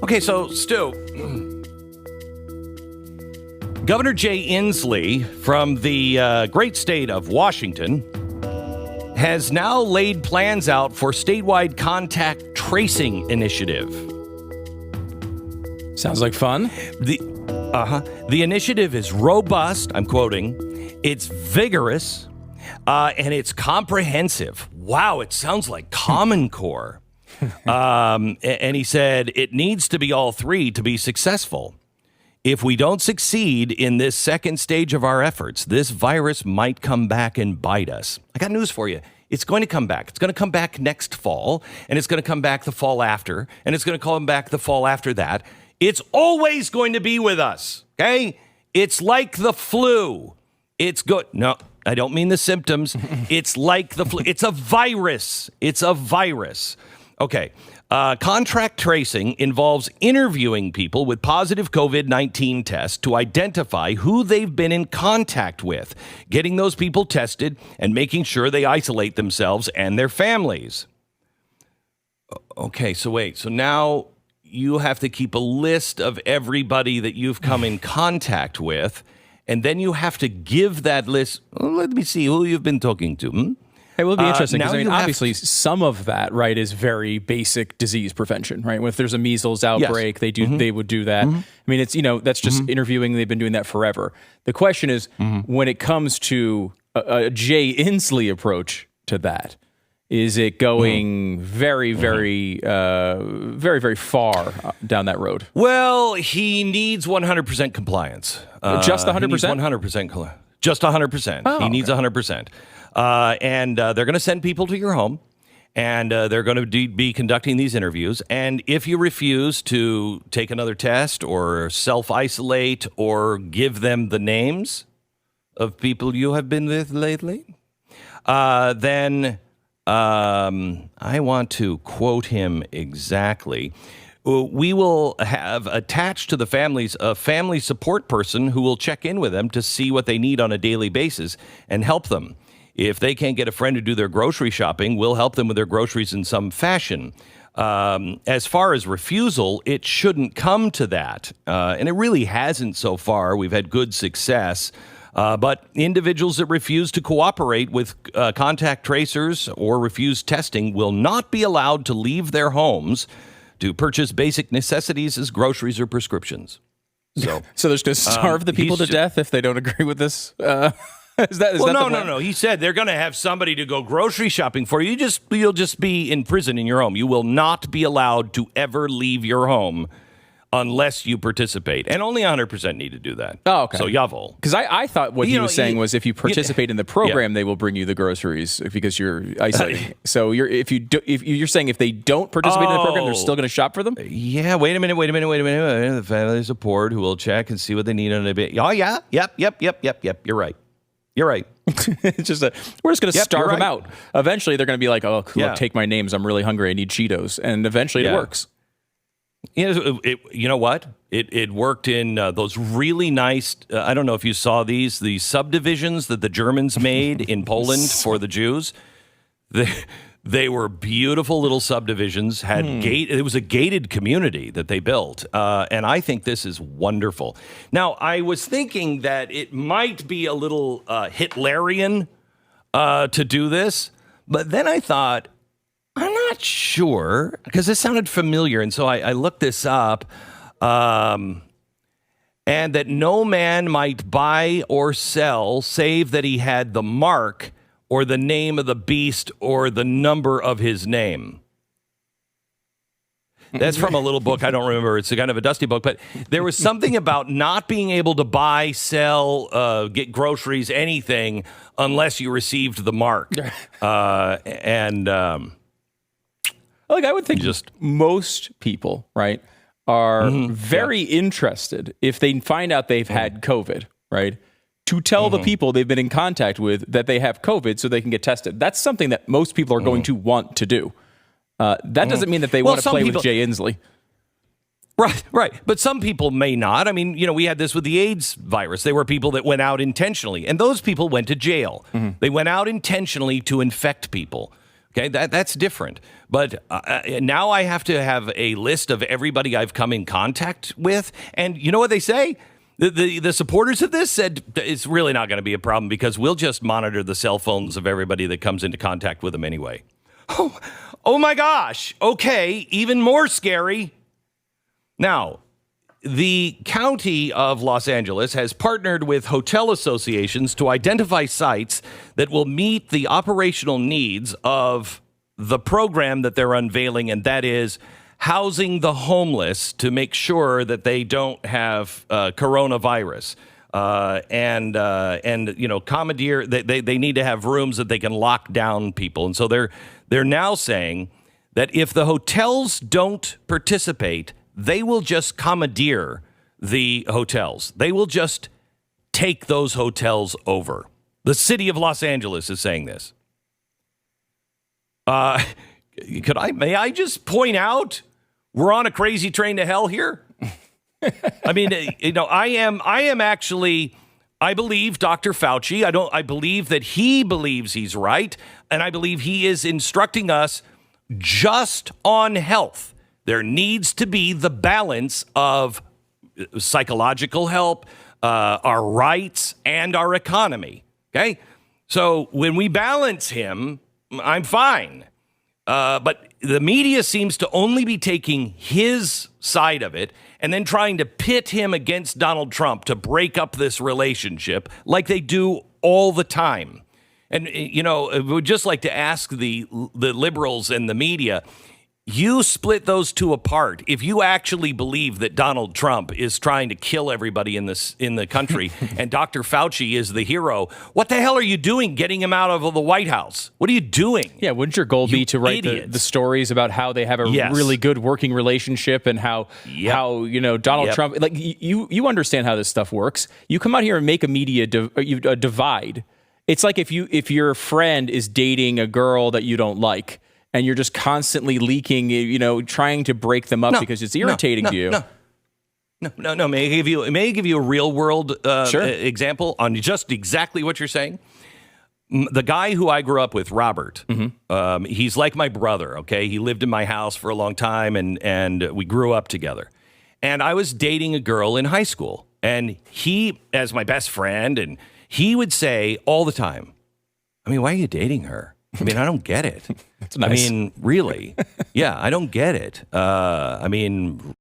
Okay, so, Stu, Governor Jay Inslee from the great state of Washington has now laid plans out for statewide contact tracing initiative. Sounds like fun. The initiative is robust, I'm quoting, it's vigorous, and it's comprehensive. Wow, it sounds like Common Core. And he said it needs to be all three to be successful. If we don't succeed in this second stage of our efforts, this virus might come back and bite us. I got news for you. It's going to come back. It's going to come back next fall, and it's going to come back the fall after, and it's going to come back the fall after that. It's always going to be with us, okay? It's like the flu. It's good. No, I don't mean the symptoms. It's like the flu. It's a virus. It's a virus. Okay. Contract tracing involves interviewing people with positive COVID-19 tests to identify who they've been in contact with, getting those people tested, and making sure they isolate themselves and their families. Okay, so wait. So now you have to keep a list of everybody that you've come in contact with, and then you have to give that list. Let me see who you've been talking to. It will be interesting because, obviously, some of that, right, is very basic disease prevention, right? If there's a measles outbreak, yes. They would do that. I mean, it's, that's just interviewing. They've been doing that forever. The question is, when it comes to a Jay Inslee approach to that, is it going very, very far down that road? Well, he needs 100% compliance. Just 100%? 100%. Just 100%. Oh, he needs 100%. And they're going to send people to your home, and they're going to be conducting these interviews. And if you refuse to take another test or self-isolate or give them the names of people you have been with lately, then I want to quote him exactly. We will have attached to the families a family support person who will check in with them to see what they need on a daily basis and help them. If they can't get a friend to do their grocery shopping, we'll help them with their groceries in some fashion. As far as refusal, it shouldn't come to that. And it really hasn't so far. We've had good success. But individuals that refuse to cooperate with contact tracers or refuse testing will not be allowed to leave their homes to purchase basic necessities as groceries or prescriptions. So they're just going to starve the people to death if they don't agree with this? No. He said they're going to have somebody to go grocery shopping for you. You'll just be in prison in your home. You will not be allowed to ever leave your home unless you participate. And only 100% need to do that. Oh, okay. So Yavel. Because I thought what he was saying was if you participate in the program, they will bring you the groceries because you're isolating. So if you're saying if they don't participate in the program, they're still going to shop for them? Yeah, wait a minute. The family support who will check and see what they need on a bit. Oh, yeah. Yep. You're right. It's just we're just going to starve them out. Eventually, they're going to be like, oh, look, take my names. I'm really hungry. I need Cheetos. And eventually it works. You know what? It worked in those really nice, I don't know if you saw the subdivisions that the Germans made in Poland for the Jews. They were beautiful little subdivisions, it was a gated community that they built. And I think this is wonderful. Now, I was thinking that it might be a little Hitlerian to do this, but then I thought, I'm not sure, because it sounded familiar, and so I looked this up, and that no man might buy or sell save that he had the mark or the name of the beast or the number of his name. That's from a little book. I don't remember. It's a kind of a dusty book, but there was something about not being able to buy, sell, get groceries, anything, unless you received the mark. I would think most people, right, are very interested if they find out they've had COVID, right, to tell the people they've been in contact with that they have COVID so they can get tested. That's something that most people are going to want to do. That doesn't mean that they want to play with Jay Inslee. Right. But some people may not. I mean, we had this with the AIDS virus. There were people that went out intentionally, and those people went to jail. They went out intentionally to infect people. Okay, that's different. But now I have to have a list of everybody I've come in contact with. And you know what they say? The supporters of this said it's really not going to be a problem because we'll just monitor the cell phones of everybody that comes into contact with them anyway. Oh my gosh. Okay, even more scary. Now, the county of Los Angeles has partnered with hotel associations to identify sites that will meet the operational needs of the program that they're unveiling, and that is housing the homeless to make sure that they don't have coronavirus. And you know, commandeer. They need to have rooms that they can lock down people, and so they're now saying that if the hotels don't participate, they will just commandeer the hotels. They will just take those hotels over. The city of Los Angeles is saying this. May I just point out we're on a crazy train to hell here? I mean, you know, I am actually, I believe Dr. Fauci. I believe that he believes he's right. And I believe he is instructing us just on health. There needs to be the balance of psychological help, our rights, and our economy. Okay? So when we balance him, I'm fine. But the media seems to only be taking his side of it and then trying to pit him against Donald Trump to break up this relationship like they do all the time. And, you know, I would just like to ask the liberals and the media, you split those two apart. If you actually believe that Donald Trump is trying to kill everybody in the country and Dr. Fauci is the hero, what the hell are you doing getting him out of the White House? What are you doing? Yeah, wouldn't your goal be to write the stories about how they have a really good working relationship and how you know, Donald Trump, like you understand how this stuff works. You come out here and make a media divide. It's like if your friend is dating a girl that you don't like, and you're just constantly leaking, you know, trying to break them up because it's irritating to you. No. May I give you a real world example on just exactly what you're saying? The guy who I grew up with, Robert, he's like my brother. Okay, he lived in my house for a long time, and we grew up together. And I was dating a girl in high school, and he, as my best friend, and he would say all the time, "I mean, why are you dating her? I mean, I don't get it." That's nice. I mean, really? Yeah, I don't get it. I mean,